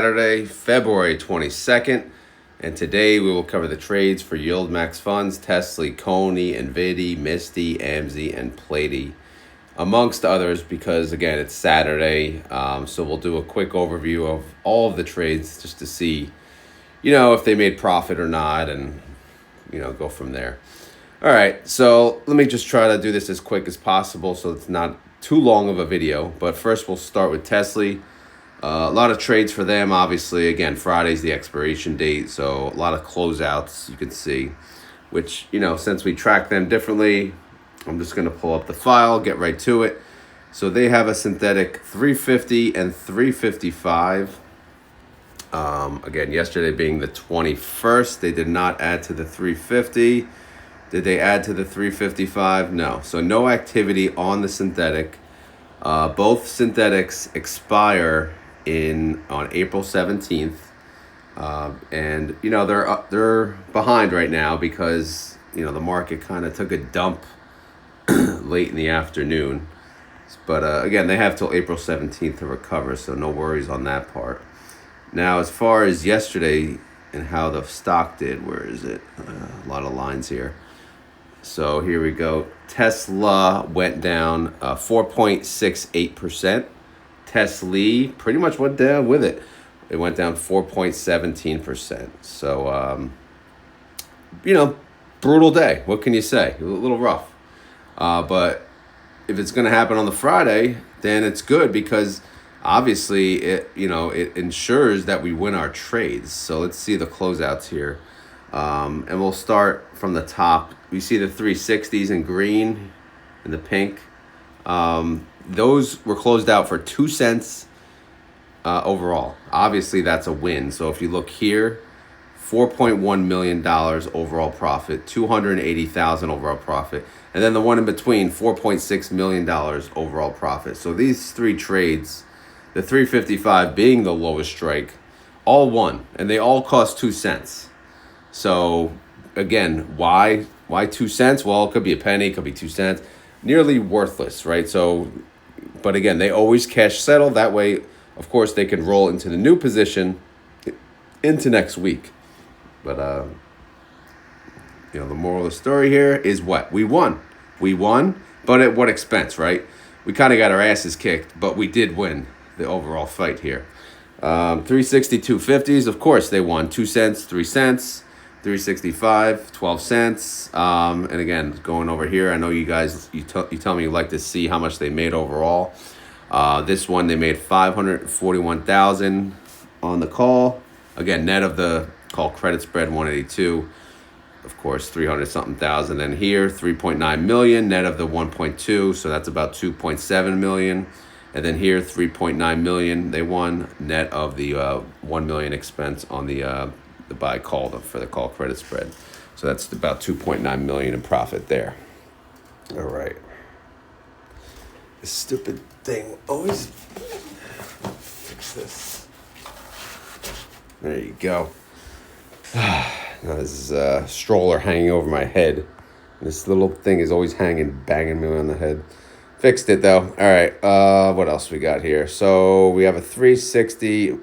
Saturday, February 22nd, and today we will cover the trades for YieldMax funds, Tesley, CONY, NVDY, Misty, AMZY, and PLTY, amongst others, because again, it's Saturday. So we'll do a quick overview of all of the trades just to see, if they made profit or not, and, go from there. All right, so let me just try to do this as quick as possible so it's not too long of a video. But first, we'll start with Tesley. A lot of trades for them, obviously. Again, Friday's the expiration date, so a lot of closeouts you can see, which, since we track them differently, I'm just going to pull up the file, get right to it. So they have a synthetic 350 and 355. Again, yesterday being the 21st, they did not add to the 350. Did they add to the 355? No. So no activity on the synthetic. Both synthetics expire on April 17th, and they're behind right now because the market kind of took a dump late in the afternoon, but again, they have till April 17th to recover, so no worries on that part. Now, as far as yesterday and how the stock did, where is it? A lot of lines here. So here we go. Tesla went down 4.68%. TSLY pretty much went down with it. It went down 4.17%. So, brutal day. What can you say? A little rough. But if it's going to happen on the Friday, then it's good because obviously it ensures that we win our trades. So let's see the closeouts here. And we'll start from the top. We see the 360s in green and the pink. Those were closed out for 2 cents overall. Obviously, that's a win. So if you look here, $4.1 million overall profit, $280,000 overall profit. And then the one in between, $4.6 million overall profit. So these three trades, the 355 being the lowest strike, all won. And they all cost 2 cents. So again, why 2 cents? Well, it could be a penny, it could be 2 cents. Nearly worthless, right? So, but again, they always cash settle. That way, of course, they can roll into the new position into next week. But, the moral of the story here is what? We won. We won, but at what expense, right? We kind of got our asses kicked, but we did win the overall fight here. 360, 250s, of course, they won. 2 cents, 3 cents. 365, 12 cents. And again, going over here, I know you guys, you tell me you like to see how much they made overall. This one, they made $541,000 on the call. Again, net of the call credit spread, 182. Of course, 300 something thousand. And here, 3.9 million, net of the 1.2. So that's about 2.7 million. And then here, 3.9 million, they won, net of the 1 million expense on the buy call for the call credit spread. So that's about 2.9 million in profit there. All right. This stupid thing always fix this. There you go. Now this is a stroller hanging over my head. This little thing is always banging me on the head. Fixed it though. All right. What else we got here? So we have a 360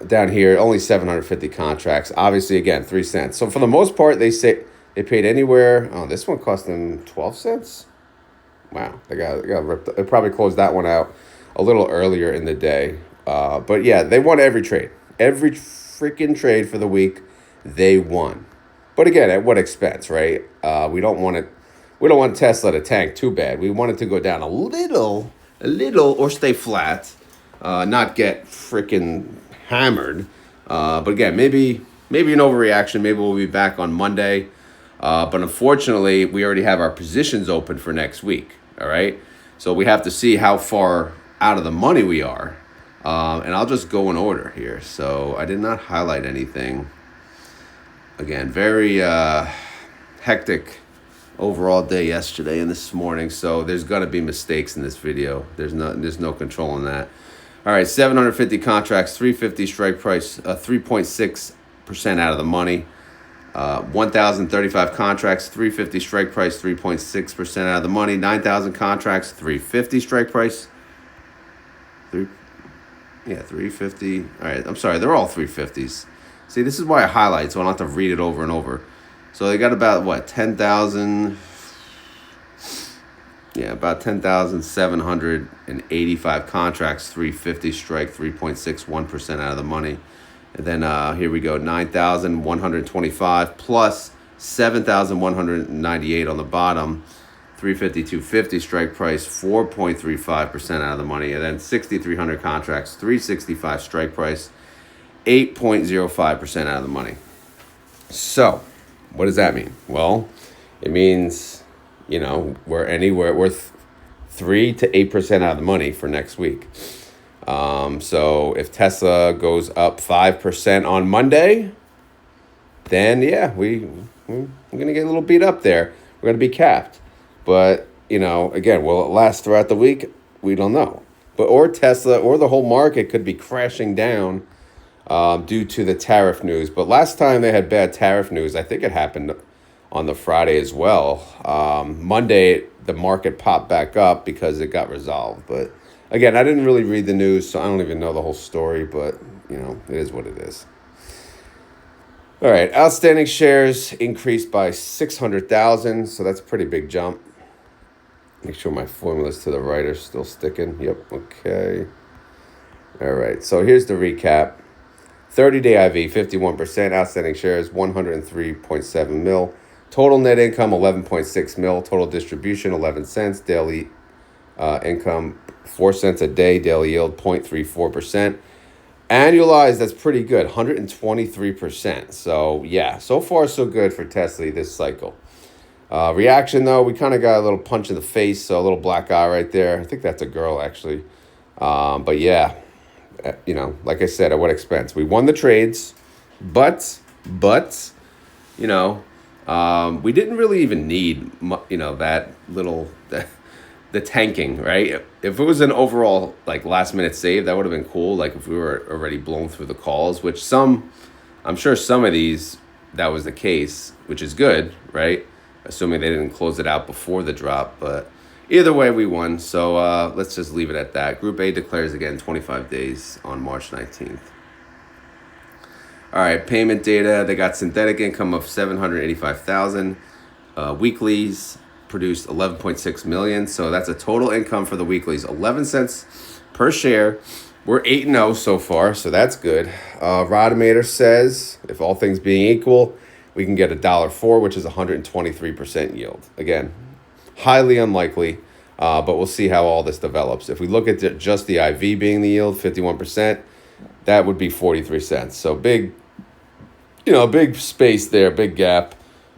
down here, only 750 contracts. Obviously, again, 3 cents. So for the most part, they say they paid anywhere. Oh, this one cost them 12 cents. Wow, they got ripped. They probably closed that one out a little earlier in the day. But yeah, they won every trade. Every freaking trade for the week, they won. But again, at what expense, right? We don't want Tesla to tank too bad. We want it to go down a little, or stay flat, not get freaking hammered. But again, maybe an overreaction. Maybe we'll be back on Monday. But unfortunately, we already have our positions open for next week. All right. So we have to see how far out of the money we are. And I'll just go in order here. So I did not highlight anything. Again, very hectic overall day yesterday and this morning. So there's going to be mistakes in this video. There's no control in that. All right, 750 contracts, 350 strike price, 3.6% out of the money. 1,035 contracts, 350 strike price, 3.6% out of the money. 9,000 contracts, 350 strike price. Yeah, 350. All right, I'm sorry. They're all 350s. See, this is why I highlight, so I don't have to read it over and over. So they got about, what, 10,000... Yeah, about 10,785 contracts, 350 strike, 3.61% out of the money. And then here we go, 9,125 plus 7,198 on the bottom, 350, 250 strike price, 4.35% out of the money. And then 6,300 contracts, 365 strike price, 8.05% out of the money. So, what does that mean? Well, it means, we're anywhere worth 3 to 8% out of the money for next week. So if Tesla goes up 5% on Monday, then yeah, we're gonna get a little beat up there. We're gonna be capped. But again, will it last throughout the week? We don't know. But or Tesla or the whole market could be crashing down due to the tariff news. But last time they had bad tariff news, I think it happened on the Friday as well. Monday, the market popped back up because it got resolved. But again, I didn't really read the news, so I don't even know the whole story. But, it is what it is. All right, outstanding shares increased by 600,000, so that's a pretty big jump. Make sure my formulas to the right are still sticking. Yep, okay. All right, so here's the recap. 30-day IV, 51%. Outstanding shares, 103.7 mil. Total net income, 11.6 mil. Total distribution, 11 cents. Daily income, 4 cents a day. Daily yield, 0.34%. Annualized, that's pretty good, 123%. So, yeah, so far so good for Tesley this cycle. Reaction, though, we kind of got a little punch in the face, so a little black eye right there. I think that's a girl, actually. But, yeah, like I said, at what expense? We won the trades, but we didn't really even need, that little, the tanking, right? If it was an overall, last minute save, that would have been cool. Like if we were already blown through the calls, which I'm sure some of these, that was the case, which is good, right? Assuming they didn't close it out before the drop, but either way, we won. So let's just leave it at that. Group A declares again 25 days on March 19th. All right, payment data. They got synthetic income of 785,000. Weeklies produced 11.6 million. So that's a total income for the weeklies, 11 cents per share. We're 8-0 so far, so that's good. Rodometer says, if all things being equal, we can get $1.04, which is 123% yield. Again, highly unlikely, but we'll see how all this develops. If we look at just the IV being the yield, 51%, that would be 43 cents. So big space there, big gap.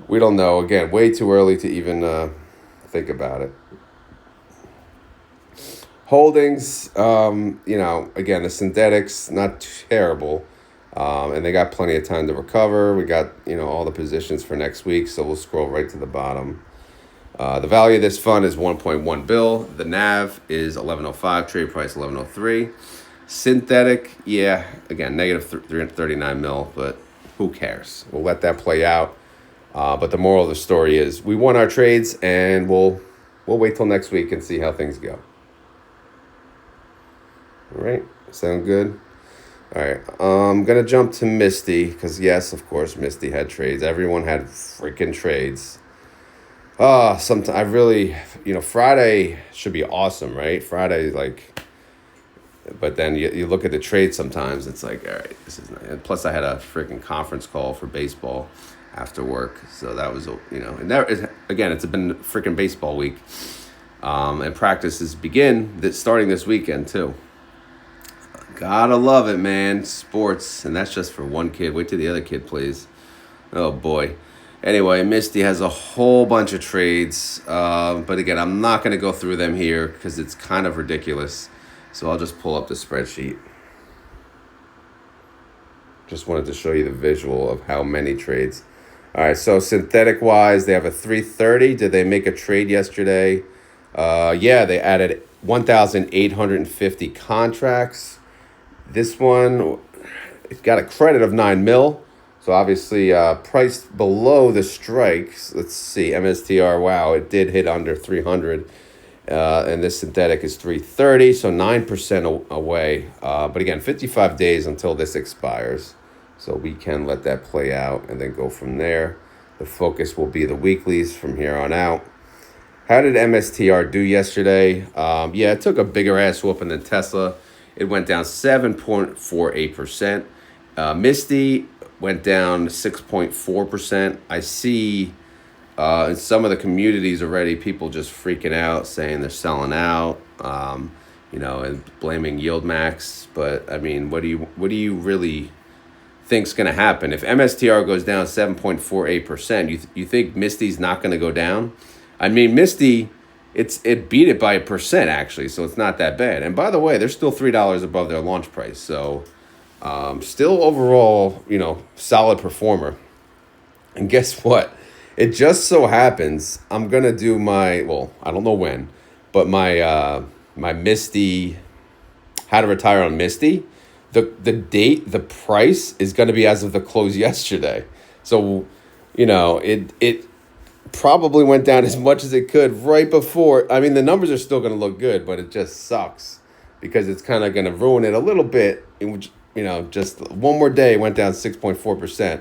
We don't know. Again, way too early to even think about it. Holdings, again, the synthetics, not terrible. And they got plenty of time to recover. We got, all the positions for next week, so we'll scroll right to the bottom. The value of this fund is 1.1 bill. The NAV is 1105, trade price 1103. Synthetic, yeah, again, negative 39 mil, but who cares? We'll let that play out. But the moral of the story is we won our trades, and we'll wait till next week and see how things go. All right, sound good? All right, I'm going to jump to Misty because, yes, of course, Misty had trades. Everyone had freaking trades. Sometimes I really, Friday should be awesome, right? Friday, but then you look at the trade sometimes, it's like, all right, this is nice. And plus I had a freaking conference call for baseball after work. So that was, and that is, again, it's been freaking baseball week. And practices starting this weekend too. Gotta love it, man. Sports. And that's just for one kid. Wait till the other kid plays. Oh, boy. Anyway, Misty has a whole bunch of trades. But again, I'm not going to go through them here because it's kind of ridiculous. So I'll just pull up the spreadsheet. Just wanted to show you the visual of how many trades. All right, so synthetic-wise, they have a 330. Did they make a trade yesterday? Yeah, they added 1,850 contracts. This one, it got a credit of 9 mil. So obviously priced below the strikes. Let's see, MSTR, wow, it did hit under 300. And this synthetic is 330, so 9% away. But again, 55 days until this expires. So we can let that play out and then go from there. The focus will be the weeklies from here on out. How did MSTR do yesterday? Yeah, it took a bigger ass whooping than Tesla. It went down 7.48%. Misty went down 6.4%. I see in some of the communities already, people just freaking out, saying they're selling out, and blaming YieldMax. But I mean, what do you really think's going to happen if MSTR goes down 7.48%? You think Misty's not going to go down? I mean, Misty, it beat it by 1% actually, so it's not that bad. And by the way, they're still $3 above their launch price, so still overall, solid performer. And guess what? It just so happens I'm gonna do I don't know when, but my Misty, how to retire on Misty. The date, the price is going to be as of the close yesterday. So, it probably went down as much as it could right before. I mean, the numbers are still going to look good, but it just sucks because it's kind of going to ruin it a little bit. Just one more day went down 6.4%.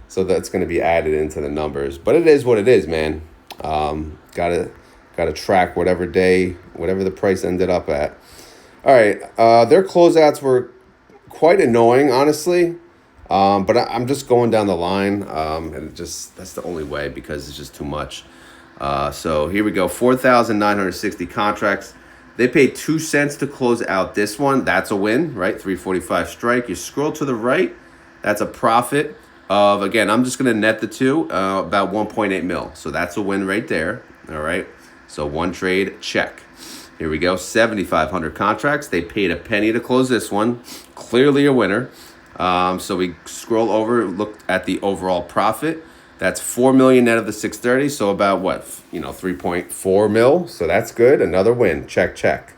So that's going to be added into the numbers. But it is what it is, man. Gotta track whatever the price ended up at. All right. Their closeouts were quite annoying, honestly, but I'm just going down the line, and that's the only way because it's just too much. So here we go, 4,960 contracts. They paid 2 cents to close out this one. That's a win, right? 345 strike. You scroll to the right, that's a profit of, again, I'm just going to net the two, about 1.8 mil. So that's a win right there. All right. So one trade, check. Here we go, 7,500 contracts. They paid a penny to close this one. Clearly a winner. So we scroll over, look at the overall profit. That's 4 million net of the 630. So about 3.4 mil. So that's good. Another win. Check, check.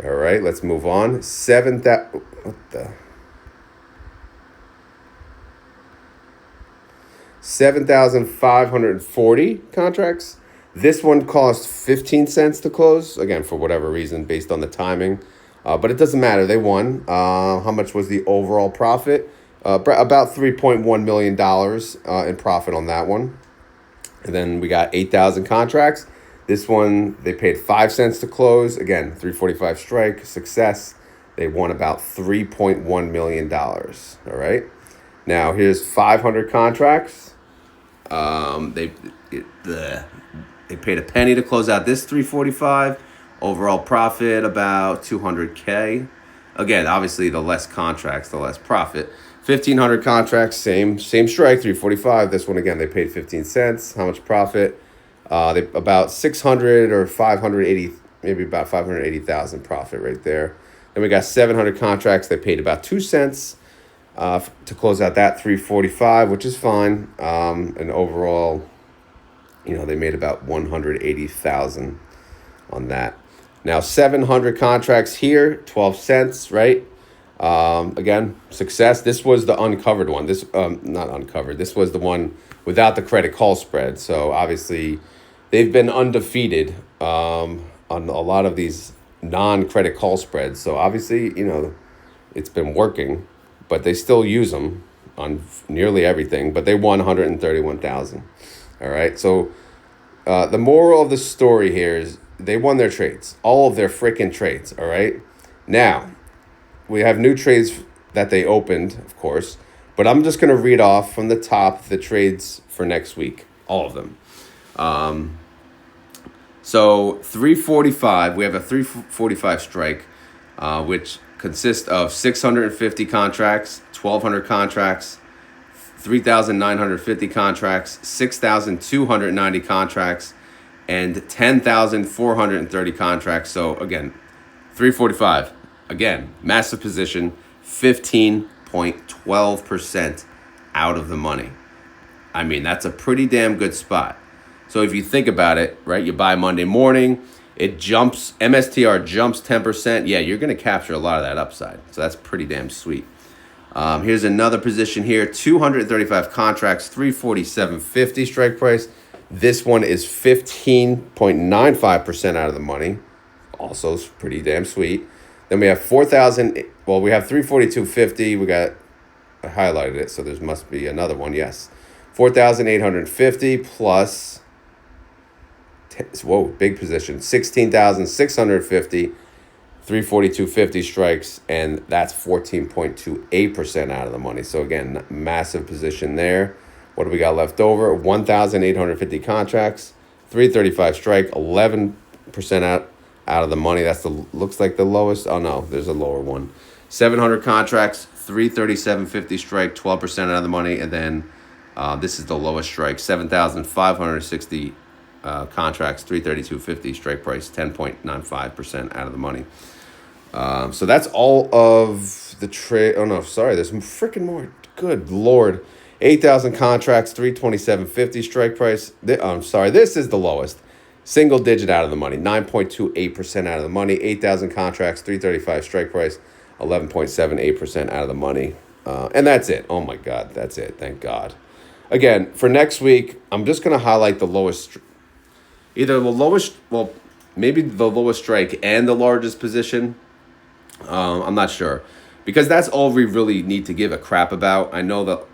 All right, let's move on. 7,540 contracts. This one cost 15 cents to close, again, for whatever reason, based on the timing. But it doesn't matter. They won. How much was the overall profit? About $3.1 million in profit on that one. And then we got 8,000 contracts. This one, they paid 5 cents to close. Again, 345 strike, success. They won about $3.1 million. All right. Now, here's 500 contracts. They paid a penny to close out this 345. Overall profit about 200K. Again, obviously the less contracts, the less profit. 1,500 contracts, same strike, 345. This one again, they paid 15 cents. How much profit? They about 600 or 580, maybe about 580,000 profit right there. Then we got 700 contracts. They paid about 2 cents to close out that 345, which is fine. And overall, they made about 180,000 on that. Now 700 contracts here, 12 cents, right? Again, success. This was the uncovered one. This not uncovered. This was the one without the credit call spread. So obviously, they've been undefeated on a lot of these non-credit call spreads. So obviously, it's been working, but they still use them on nearly everything. But they won 131,000. All right. So the moral of the story here is they won their trades, all of their freaking trades. All right. Now, we have new trades that they opened, of course, but I'm just going to read off from the top the trades for next week, all of them. So 345, we have a 345 strike, which consists of 650 contracts, 1,200 contracts, 3,950 contracts, 6,290 contracts, and 10,430 contracts. So again, 345. Again, massive position, 15.12% out of the money. I mean, that's a pretty damn good spot. So if you think about it, right, you buy Monday morning, it jumps, MSTR jumps 10%. Yeah, you're going to capture a lot of that upside. So that's pretty damn sweet. Here's another position here, 235 contracts, 347.50 strike price. This one is 15.95% out of the money. also pretty damn sweet. Then we have 4,000. Well, we have 342.50. We got, I highlighted it, so there must be another one. Yes, 4,850 plus. Whoa, big position. 16,650. 342.50 strikes, and that's 14.28% out of the money. So again, massive position there. What do we got left over? 1,850 contracts, 335 strike, 11% out of the money. That's looks like the lowest. Oh no, there's a lower one. 700 contracts, 337.50 strike, 12% out of the money, and then this is the lowest strike, 7,560 contracts, 332.50 strike price, 10.95% out of the money. So that's all of the trade. Oh no, sorry, there's freaking more. Good Lord. 8,000 contracts, 327.50 strike price. I'm sorry, this is the lowest. Single digit out of the money, 9.28% out of the money. 8,000 contracts, 335 strike price, 11.78% out of the money. And that's it. Oh my God, that's it. Thank God. Again, for next week, I'm just going to highlight the lowest, either the lowest, well, maybe the lowest strike and the largest position. I'm not sure, because that's all we really need to give a crap about. I know that,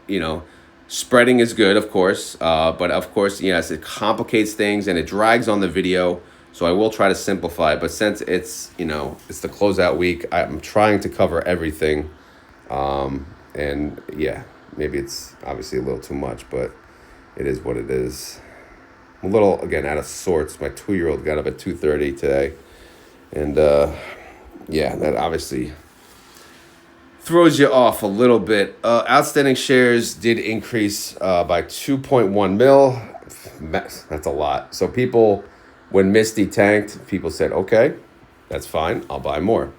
spreading is good, of course, but of course, yes, it complicates things and it drags on the video. So I will try to simplify it. But since it's, it's the closeout week, I'm trying to cover everything. And yeah, maybe it's obviously a little too much, but it is what it is. I'm a little, again, out of sorts. My 2-year-old got up at 2:30 today. And yeah, that obviously throws you off a little bit. Outstanding shares did increase by 2.1 mil. That's a lot. So people, when Misty tanked, people said, okay, that's fine. I'll buy more.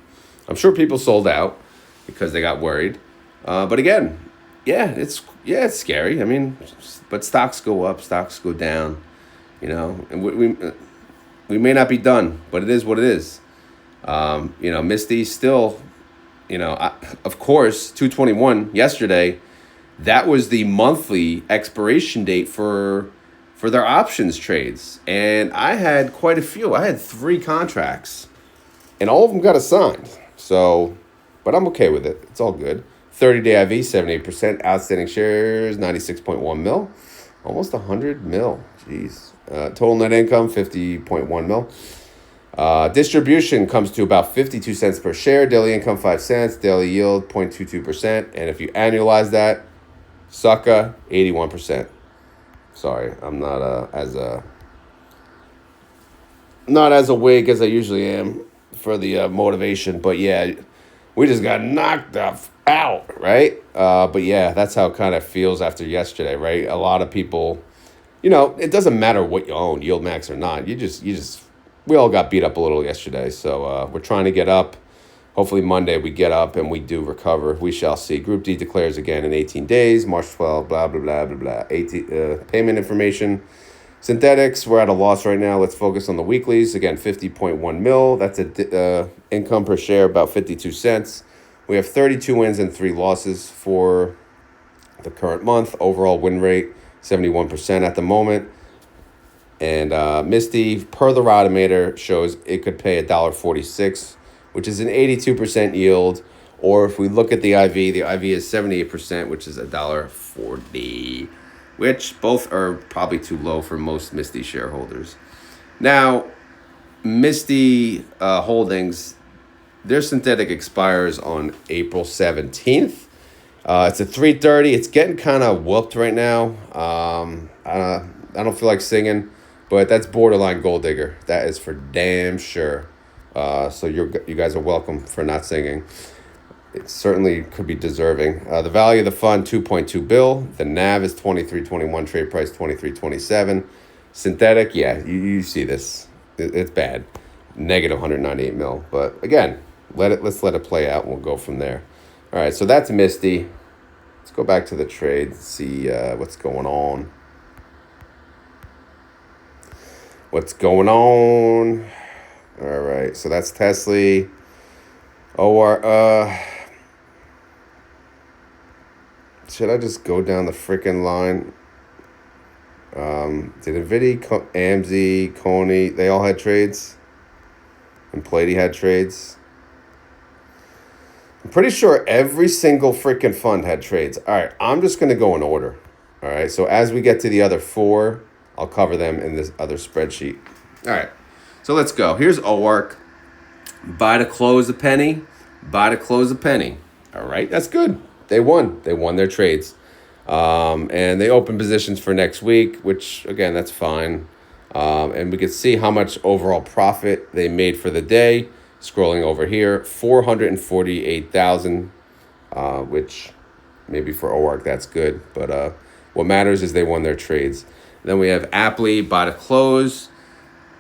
I'm sure people sold out because they got worried. But again, it's scary. I mean, but stocks go up, stocks go down, and we may not be done, but it is what it is. Misty still, of course, 221 yesterday, that was the monthly expiration date for their options trades. And I had quite a few. I had 3 contracts and all of them got assigned. So, but I'm okay with it. It's all good. 30-day IV, 78%. Outstanding shares, 96.1 mil. Almost 100 mil. Jeez. Total net income, 50.1 mil. Distribution comes to about 52 cents per share. Daily income, 5 cents. Daily yield, 0.22%. And if you annualize that, sucka, 81%. Sorry, I'm not as awake as I usually am for the motivation. But yeah, we just got knocked out, right? But yeah, that's how it kind of feels after yesterday, right? A lot of people, it doesn't matter what you own, YieldMax or not. We all got beat up a little yesterday. So we're trying to get up. Hopefully Monday we get up and we do recover. We shall see. Group D declares again in 18 days. March 12th, blah, blah, blah, blah, blah. Payment information. Synthetics, we're at a loss right now. Let's focus on the weeklies. Again, 50.1 mil. That's a income per share, about 52 cents. We have 32 wins and 3 losses for the current month. Overall win rate, 71% at the moment. And Misty, per the Rotometer, shows it could pay $1.46, which is an 82% yield. Or if we look at the IV is 78%, which is $1.40, which both are probably too low for most Misty shareholders. Now, Misty Holdings, their synthetic expires on April 17th. It's at 3:30. It's getting kind of whooped right now. I don't feel like singing, but that's borderline gold digger. That is for damn sure. So you guys are welcome for not singing. It certainly could be deserving. The value of the fund, 2.2 bill. The NAV is 23.21. Trade price 23.27. Synthetic, yeah, you see this. It's bad. Negative 198 mil. But again, let's let it play out and we'll go from there. All right, so that's Misty. Let's go back to the trade and see what's going on. What's going on? All right, so that's Tesley. Should I just go down the freaking line? Did NVDY, AMZY, CONY, they all had trades? and PLTY had trades. I'm pretty sure every single freaking fund had trades. All right, I'm just going to go in order. All right, so as we get to the other four, I'll cover them in this other spreadsheet. All right, so let's go. Here's OARC. Buy to close a penny. Buy to close a penny. All right, that's good. They won. They won their trades. And they open positions for next week, which, again, that's fine. And we can see how much overall profit they made for the day. Scrolling over here, 448,000, which maybe for OARC that's good. But what matters is they won their trades. Then we have AMZY, buy to close.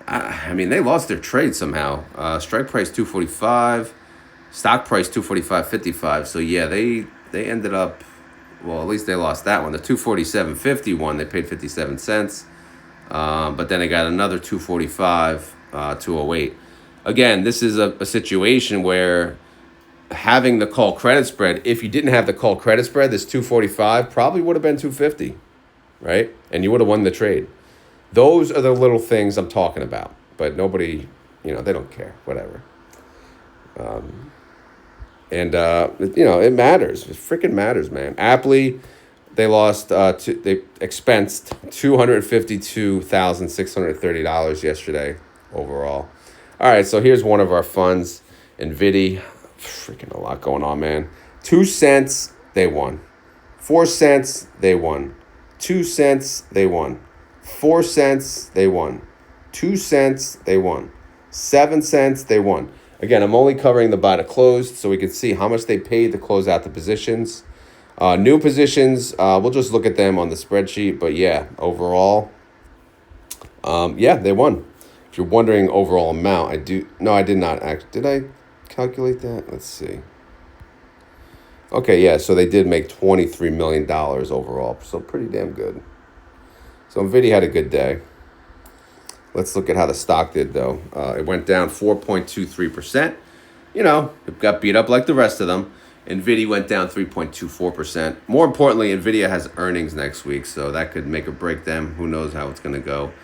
I mean, they lost their trade somehow. Strike price 245, stock price 245.55. So yeah, they ended up, well, at least they lost that one. The 247.51, they paid 57 cents. But then they got another 245, 208. Again, this is a situation where having the call credit spread, if you didn't have the call credit spread, this 245 probably would have been 250, right? And you would have won the trade. Those are the little things I'm talking about. But nobody, they don't care, whatever. It matters. It freaking matters, man. AMZY, they lost, they expensed $252,630 yesterday overall. All right, so here's one of our funds, NVDY. Freaking a lot going on, man. 2 cents, they won. 4 cents, they won. 2 cents, they won. 4 cents, they won. 2 cents, they won. 7 cents, they won. Again, I'm only covering the buy to close so we can see how much they paid to close out the positions. New positions, we'll just look at them on the spreadsheet. But yeah, overall, they won. If you're wondering overall amount, I did not did I calculate that? Let's see. Okay, yeah, so they did make $23 million overall, so pretty damn good. So NVIDIA had a good day. Let's look at how the stock did, though. It went down 4.23%. It got beat up like the rest of them. NVIDIA went down 3.24%. More importantly, NVIDIA has earnings next week, so that could make or break them. Who knows how it's going to go.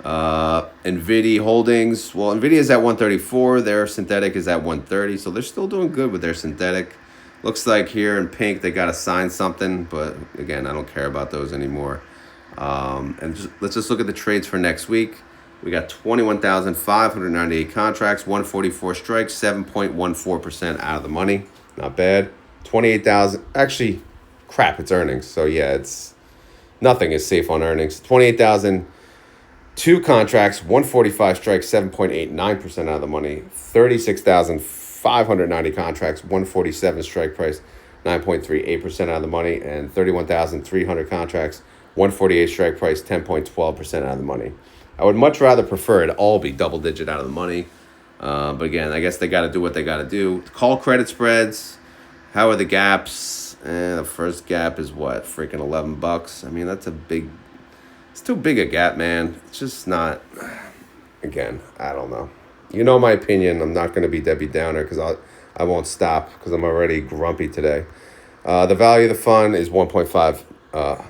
NVIDIA holdings, well, NVIDIA is at 134, their synthetic is at 130, so they're still doing good with their synthetic. Looks like here in pink they got to sign something, but again, I don't care about those anymore. Let's just look at the trades for next week. We got 21,598 contracts, 144 strikes, 7.14% out of the money. Not bad. 28,000, actually, crap, it's earnings, so yeah, nothing is safe on earnings. 28,000. 2 contracts, 145 strikes, 7.89% out of the money. 36,590 contracts, 147 strike price, 9.38% out of the money. And 31,300 contracts, 148 strike price, 10.12% out of the money. I would much rather prefer it all be double digit out of the money. But again, I guess they got to do what they got to do. Call credit spreads. How are the gaps? The first gap is what? Freaking $11. I mean, that's it's too big a gap, man. It's just not, again, I don't know. My opinion. I'm not going to be Debbie Downer because I won't stop because I'm already grumpy today. The value of the fund is 1.5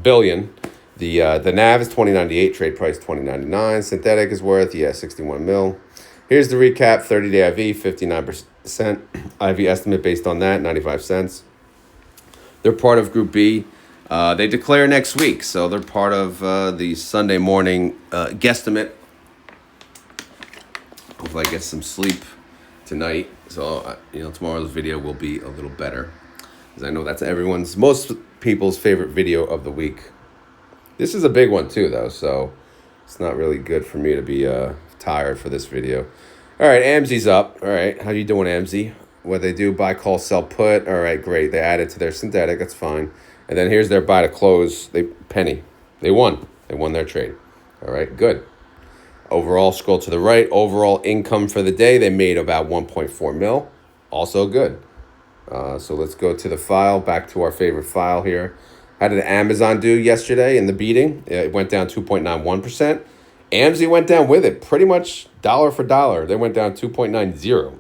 billion. The NAV is 2098, trade price 2099. Synthetic is worth, 61 mil. Here's the recap. 30-day IV, 59%. IV estimate based on that, 95 cents. They're part of Group B. They declare next week, so they're part of the Sunday morning guesstimate. Hopefully I get some sleep tonight, so tomorrow's video will be a little better, because I know that's most people's favorite video of the week. This is a big one too, though, so it's not really good for me to be tired for this video. All right, AMZY's up. All right, how you doing, AMZY? What they do, buy, call, sell, put. All right, great. They added to their synthetic. That's fine. And then here's their buy to close. Penny. They won. They won their trade. All right, good. Overall, scroll to the right. Overall income for the day, they made about 1.4 mil. Also good. So let's go to the file. Back to our favorite file here. How did Amazon do yesterday in the beating? It went down 2.91%. AMZY went down with it, pretty much dollar for dollar. They went down 2.90.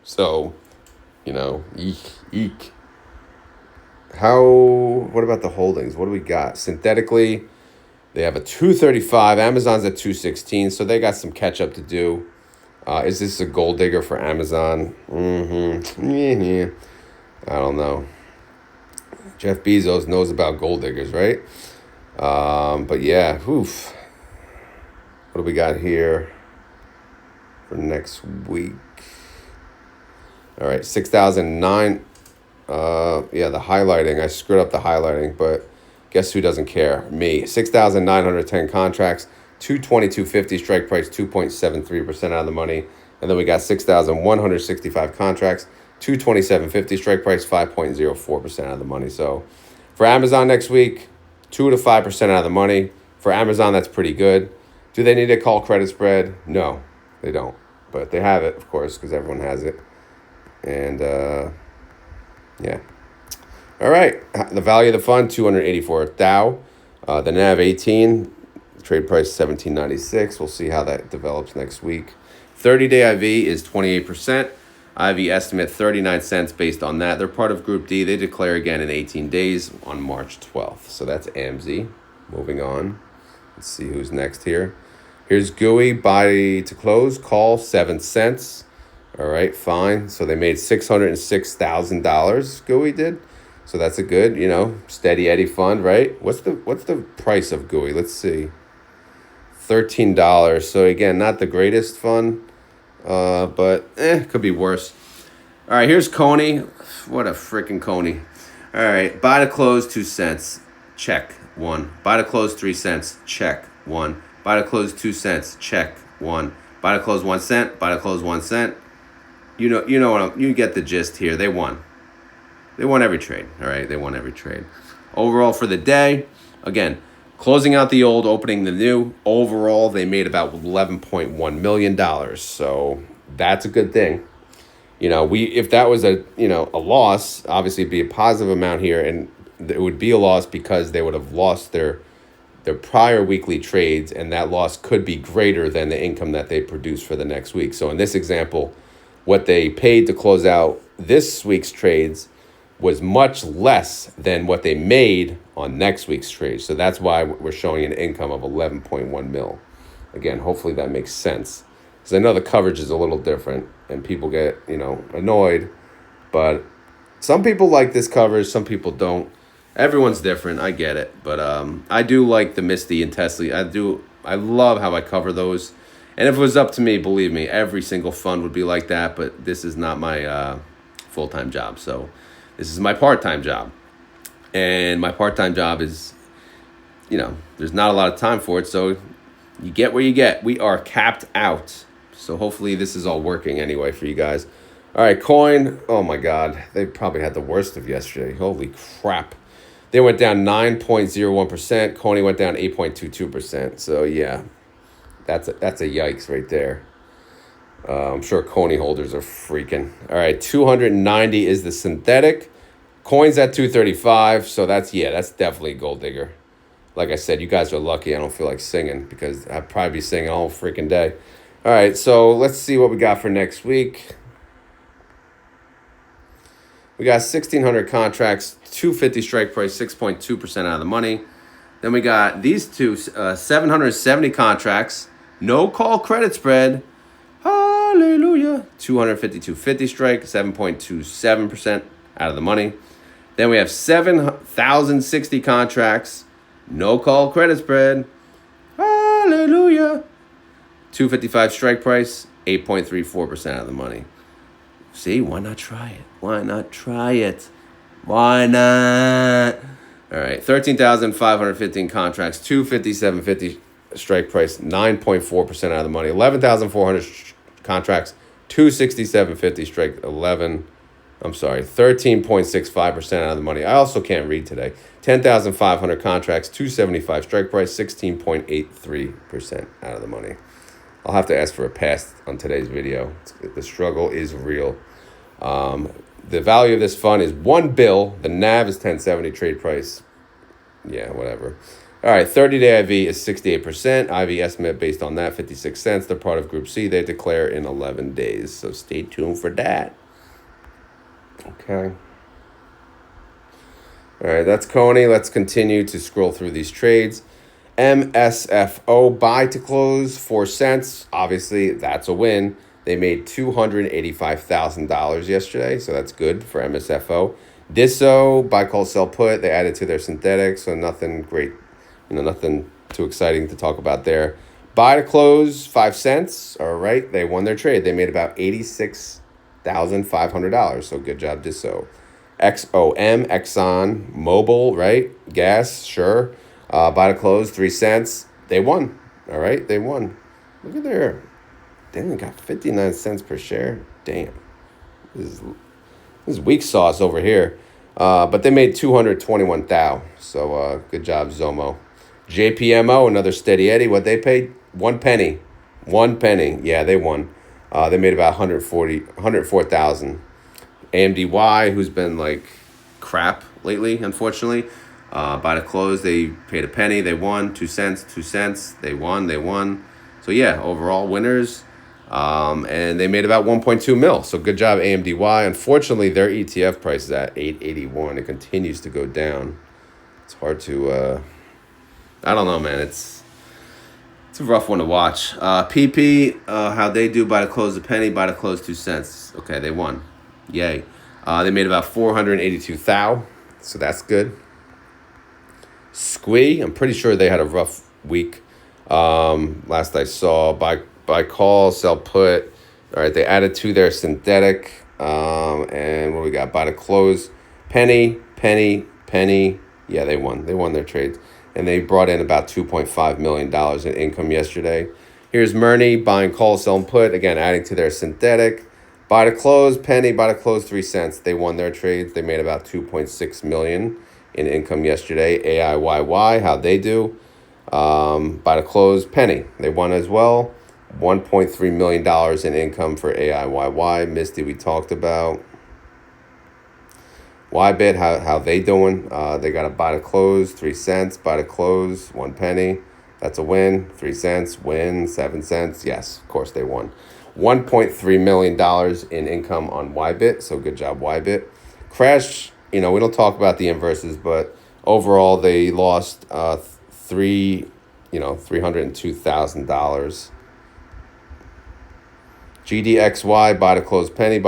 So, eek. What about the holdings? What do we got? Synthetically, they have a 235. Amazon's at 216, so they got some catch up to do. Is this a gold digger for Amazon? Yeah. I don't know. Jeff Bezos knows about gold diggers, right? But yeah, oof. What do we got here for next week? All right, 6,009. Yeah, the highlighting. I screwed up the highlighting, but guess who doesn't care? Me. 6,910 contracts, 222.50 strike price, 2.73% out of the money. And then we got 6,165 contracts, 227.50 strike price, 5.04% out of the money. So for Amazon next week, 2 to 5% out of the money. For Amazon, that's pretty good. Do they need a call credit spread? No, they don't. But they have it, of course, because everyone has it. And yeah. All right. The value of the fund, 284 Dow. The NAV 18. Trade price 17.96. We'll see how that develops next week. 30-day IV is 28%. IV estimate 39 cents based on that. They're part of Group D. They declare again in 18 days on March 12th. So that's AMZY. Moving on. Let's see who's next here. Here's GUI. Buy to close. Call 7 cents. All right, fine. So they made $606,000. GUI did. So that's a good, steady Eddie fund, right? What's the price of GUI? Let's see. $13. So again, not the greatest fund, but could be worse. All right, here's CONY. What a freaking CONY. All right, buy to close 2 cents. Check 1. Buy to close 3 cents. Check 1. Buy to close 2 cents. Check 1. Buy to close 1 cent. Buy to close 1 cent. You get the gist here. They won. They won every trade. All right, they won every trade. Overall for the day, again, closing out the old, opening the new. Overall, they made about $11.1 million. So that's a good thing. If that was a loss, obviously it'd be a positive amount here, and it would be a loss because they would have lost their prior weekly trades, and that loss could be greater than the income that they produce for the next week. So in this example, what they paid to close out this week's trades was much less than what they made on next week's trades. So that's why we're showing an income of 11.1 mil. Again, hopefully that makes sense. Because I know the coverage is a little different and people get, annoyed. But some people like this coverage, some people don't. Everyone's different. I get it. But I do like the Misty and Tesley. I love how I cover those. And if it was up to me, believe me, every single fund would be like that. But this is not my full-time job. So this is my part-time job. And my part-time job is, there's not a lot of time for it. So you get where you get. We are capped out. So hopefully this is all working anyway for you guys. All right, Coin. Oh, my God. They probably had the worst of yesterday. Holy crap. They went down 9.01%. CONY went down 8.22%. So, yeah, that's a yikes right there. I'm sure CONY holders are freaking. All right, 290 is the synthetic. Coin's at 235. So that's definitely a gold digger. Like I said, you guys are lucky I don't feel like singing because I'd probably be singing all freaking day. All right, so let's see what we got for next week. We got 1,600 contracts, 250 strike price, 6.2% out of the money. Then we got these two, 770 contracts, no call credit spread. Hallelujah. 252.50 strike, 7.27% out of the money. Then we have 7,060 contracts, no call credit spread. Hallelujah. 255 strike price, 8.34% out of the money. See, why not try it? Why not try it? Why not? All right, 13,515 contracts, 257.50 strike price, 9.4% out of the money. 11,400 contracts, 267.50 strike, 13.65% out of the money. I also can't read today. 10,500 contracts, 275 strike price, 16.83% out of the money. I'll have to ask for a pass on today's video. The struggle is real. The value of this fund is $1 billion. The NAV is 1070. Trade price, yeah, whatever. All right, 30-day IV is 68%. IV estimate based on that, 56 cents. They're part of Group C. They declare in 11 days. So stay tuned for that. Okay. All right, that's CONY. Let's continue to scroll through these trades. MSFO buy to close 4 cents. Obviously, that's a win. They made $285,000 yesterday, so that's good for MSFO. DISO, buy, call, sell, put, they added to their synthetic, so nothing great, nothing too exciting to talk about there. Buy to close, 5 cents. All right, they won their trade. They made about $86,500, so good job, DISO. XOM, Exxon, Mobil, right? Gas, sure. Buy to close, 3 cents. They won. All right, they won. Look at their, damn, they got 59 cents per share. Damn. This is weak sauce over here. But they made 221,000. So good job, Zomo. JPMO, another steady Eddie. What they paid? 1 penny. 1 penny. Yeah, they won. They made about 104,000. AMZY, who's been like crap lately, unfortunately. By the close, they paid a penny. They won 2 cents, 2 cents. They won. So yeah, overall winners. And they made about 1.2 mil. So good job, AMZY. Unfortunately, their ETF price is at 881. It continues to go down. It's hard to, I don't know, man. It's a rough one to watch. PP, how they do, by the close a penny, by the close 2 cents. Okay, they won. Yay. They made about 482,000. So that's good. Squee, I'm pretty sure they had a rough week. Last I saw, buy, call, sell, put. All right, they added to their synthetic. And what we got? Buy to close, penny. Yeah, they won. They won their trades. And they brought in about $2.5 million in income yesterday. Here's Murney, buying call, sell, and put. Again, adding to their synthetic. Buy to close, penny. Buy to close, 3 cents. They won their trades. They made about $2.6 million in income yesterday. AIYY, how they do. Buy to close, penny. They won as well. $1.3 million in income for AIYY. Misty, we talked about. YieldMax, how they doing? They got a buy to close, 3 cents. Buy to close, 1 penny. That's a win. 3 cents, win, 7 cents. Yes, of course they won. $1.3 million in income on YieldMax, so good job, YieldMax. Crash, we don't talk about the inverses, but overall they lost $302,000. GDXY, buy to close penny,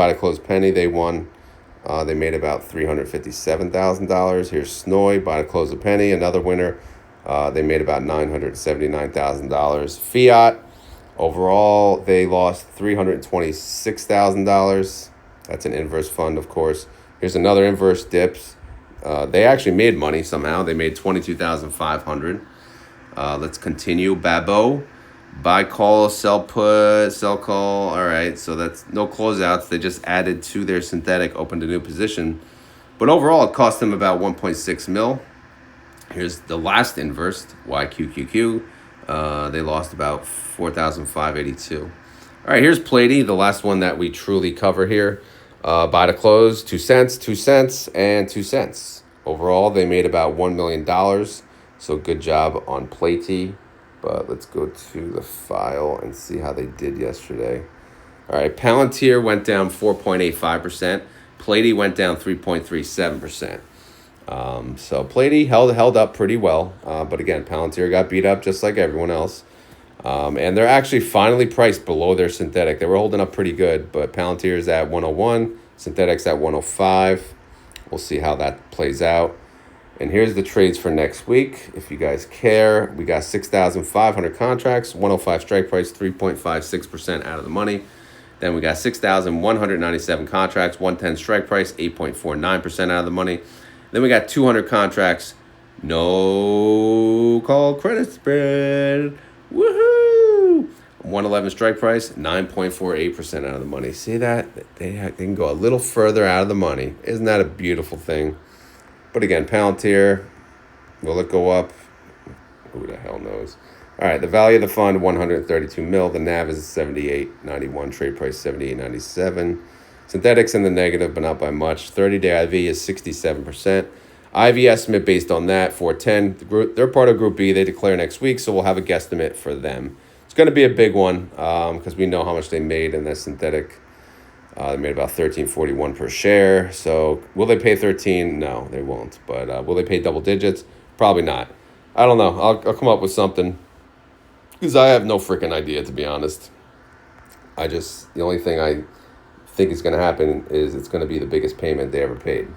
they won. They made about $357,000. Here's SNOY, buy to close a penny, another winner. They made about $979,000. Fiat, overall, they lost $326,000. That's an inverse fund, of course. Here's another inverse dips. They actually made money somehow. They made $22,500. Let's continue. Babo, buy call, sell put, sell call. All right, so that's no closeouts. They just added to their synthetic, opened a new position. But overall, it cost them about 1.6 mil. Here's the last inverse, YQQQ. They lost about 4,582. All right, here's PLTY, the last one that we truly cover here. Buy to close, 2 cents, 2 cents, and 2 cents. Overall, they made about $1 million. So good job on PLTY. But let's go to the file and see how they did yesterday. All right, Palantir went down 4.85%. PLTY went down 3.37%. So PLTY held up pretty well. But again, Palantir got beat up just like everyone else. And they're actually finally priced below their synthetic. They were holding up pretty good, but Palantir is at 101, synthetic's at 105. We'll see how that plays out. And here's the trades for next week. If you guys care, we got 6,500 contracts, 105 strike price, 3.56% out of the money. Then we got 6,197 contracts, 110 strike price, 8.49% out of the money. Then we got 200 contracts, no call credit spread. Woohoo! 111 strike price, 9.48% out of the money. See that? They can go a little further out of the money. Isn't that a beautiful thing? But again, Palantir, will it go up? Who the hell knows? All right, the value of the fund, 132 mil. The NAV is 78.91. Trade price, 78.97. Synthetics in the negative, but not by much. 30-day IV is 67%. IV estimate based on that, 410. They're part of Group B. They declare next week, so we'll have a guesstimate for them. It's going to be a big one because we know how much they made in that synthetic. They made about $13.41 per share. So will they pay 13? No, they won't. But will they pay double digits? Probably not. I don't know. I'll come up with something because I have no freaking idea, to be honest. The only thing I think is going to happen is it's going to be the biggest payment they ever paid.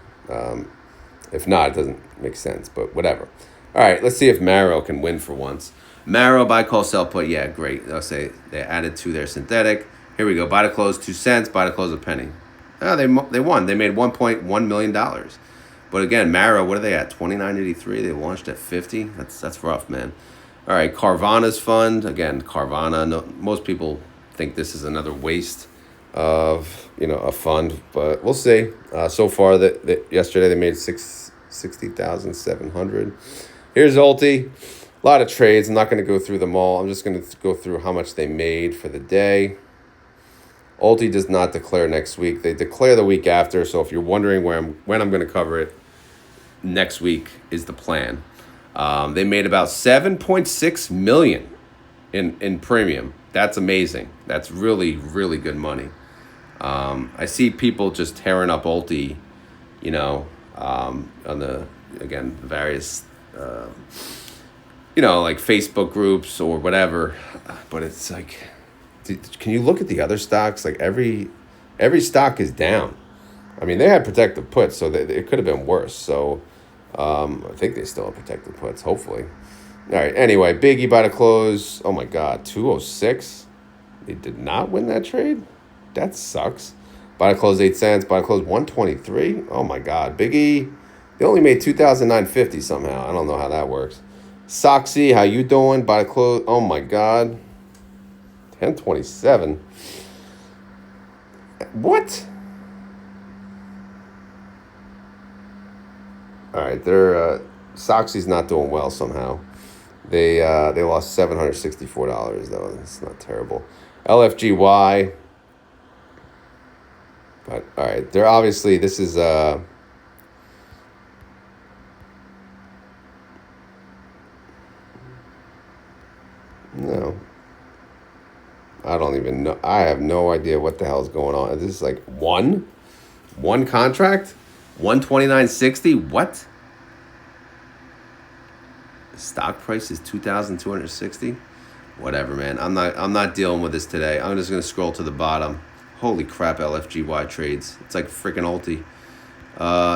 If not, it doesn't make sense, but whatever. All right, let's see if Maro can win for once. Maro, buy, call, sell, put. Yeah, great. They'll say they added to their synthetic. Here we go. Buy to close 2 cents. Buy to close a penny. Oh, they won. They made $1.1 million. But again, Maro, what are they at? 29.83. They launched at 50. That's rough, man. All right, Carvana's fund. Again, Carvana. No, most people think this is another waste of a fund, but we'll see. So far, that yesterday they made 60,700. Here's Ulti. A lot of trades. I'm not going to go through them all. I'm just going to go through how much they made for the day. Ulti does not declare next week. They declare the week after. So if you're wondering when I'm going to cover it, next week is the plan. They made about 7.6 million in premium. That's amazing. That's really, really good money. I see people just tearing up Ulti, on the, again, various, like Facebook groups or whatever. But it's like, can you look at the other stocks? Like every stock is down. I mean, they had protective puts, so it could have been worse. So I think they still have protective puts, hopefully. All right, anyway, Biggie by the close. Oh, my God, 206. They did not win that trade? That sucks. Buy to close 8 cents. Buy to close 123. Oh, my God. Biggie, they only made $2,950 somehow. I don't know how that works. Soxy, how you doing? Buy to close. Oh, my God. 1027. What? All right, Soxy's not doing well somehow. They lost $764 though. It's not terrible. LFGY. But all right, they're obviously this is no. I don't even know. I have no idea what the hell is going on. This is like one contract? 129.60. What? Stock price is 2,260. Whatever, man. I'm not dealing with this today. I'm just gonna scroll to the bottom. Holy crap, LFGY trades. It's like freaking Ulti.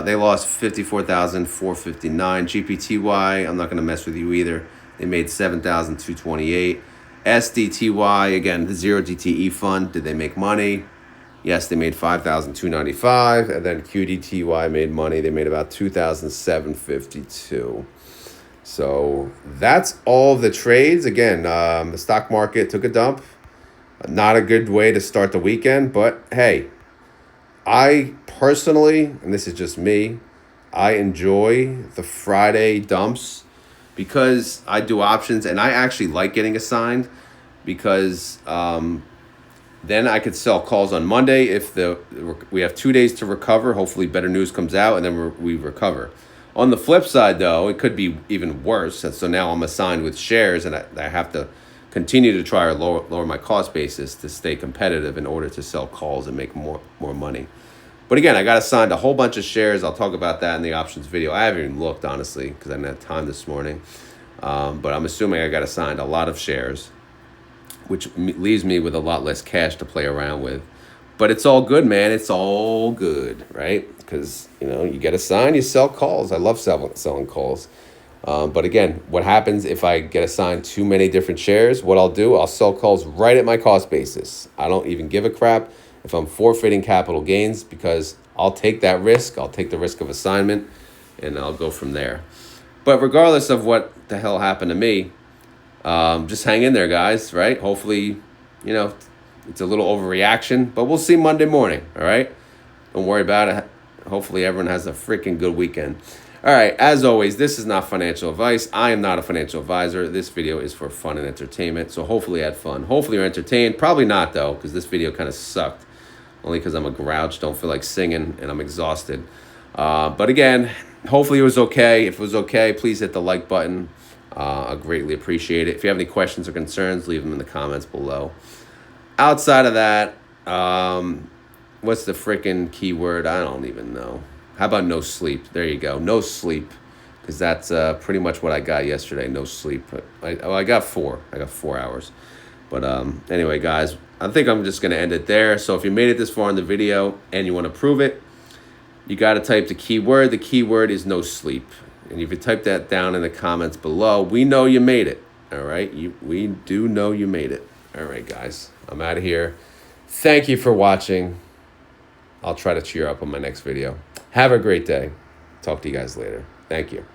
They lost 54,459. GPTY. I'm not gonna mess with you either. They made 7,228. SDTY, again, the 0DTE fund. Did they make money? Yes, they made 5,295, and then QDTY made money. They made about 2,752. So that's all the trades. Again, the stock market took a dump. Not a good way to start the weekend, but hey, I personally, and this is just me, I enjoy the Friday dumps because I do options, and I actually like getting assigned because then I could sell calls on Monday if we have 2 days to recover. Hopefully better news comes out, and then we recover. On the flip side, though, it could be even worse. So now I'm assigned with shares, and I have to continue to try to lower my cost basis to stay competitive in order to sell calls and make more money. But again, I got assigned a whole bunch of shares. I'll talk about that in the options video. I haven't even looked, honestly, because I didn't have time this morning. But I'm assuming I got assigned a lot of shares, which leaves me with a lot less cash to play around with. But it's all good, man. It's all good, right? Because, you get assigned, you sell calls. I love selling calls. But again, what happens if I get assigned too many different shares? What I'll do, I'll sell calls right at my cost basis. I don't even give a crap if I'm forfeiting capital gains because I'll take that risk. I'll take the risk of assignment, and I'll go from there. But regardless of what the hell happened to me, just hang in there, guys, right? Hopefully, it's a little overreaction, but we'll see Monday morning, all right? Don't worry about it. Hopefully everyone has a freaking good weekend. All right, as always, this is not financial advice. I am not a financial advisor. This video is for fun and entertainment, so hopefully you had fun. Hopefully you're entertained. Probably not, though, because this video kind of sucked, only because I'm a grouch, don't feel like singing, and I'm exhausted. But again, hopefully it was okay. If it was okay, please hit the like button. I greatly appreciate it. If you have any questions or concerns, leave them in the comments below. Outside of that, what's the freaking keyword? I don't even know. How about no sleep? There you go. No sleep. Because that's pretty much what I got yesterday. No sleep. I got 4. I got 4 hours. But anyway, guys, I think I'm just going to end it there. So if you made it this far in the video and you want to prove it, you got to type the keyword. The keyword is no sleep. And if you type that down in the comments below, we know you made it. All right? We do know you made it. All right, guys. I'm out of here. Thank you for watching. I'll try to cheer up on my next video. Have a great day. Talk to you guys later. Thank you.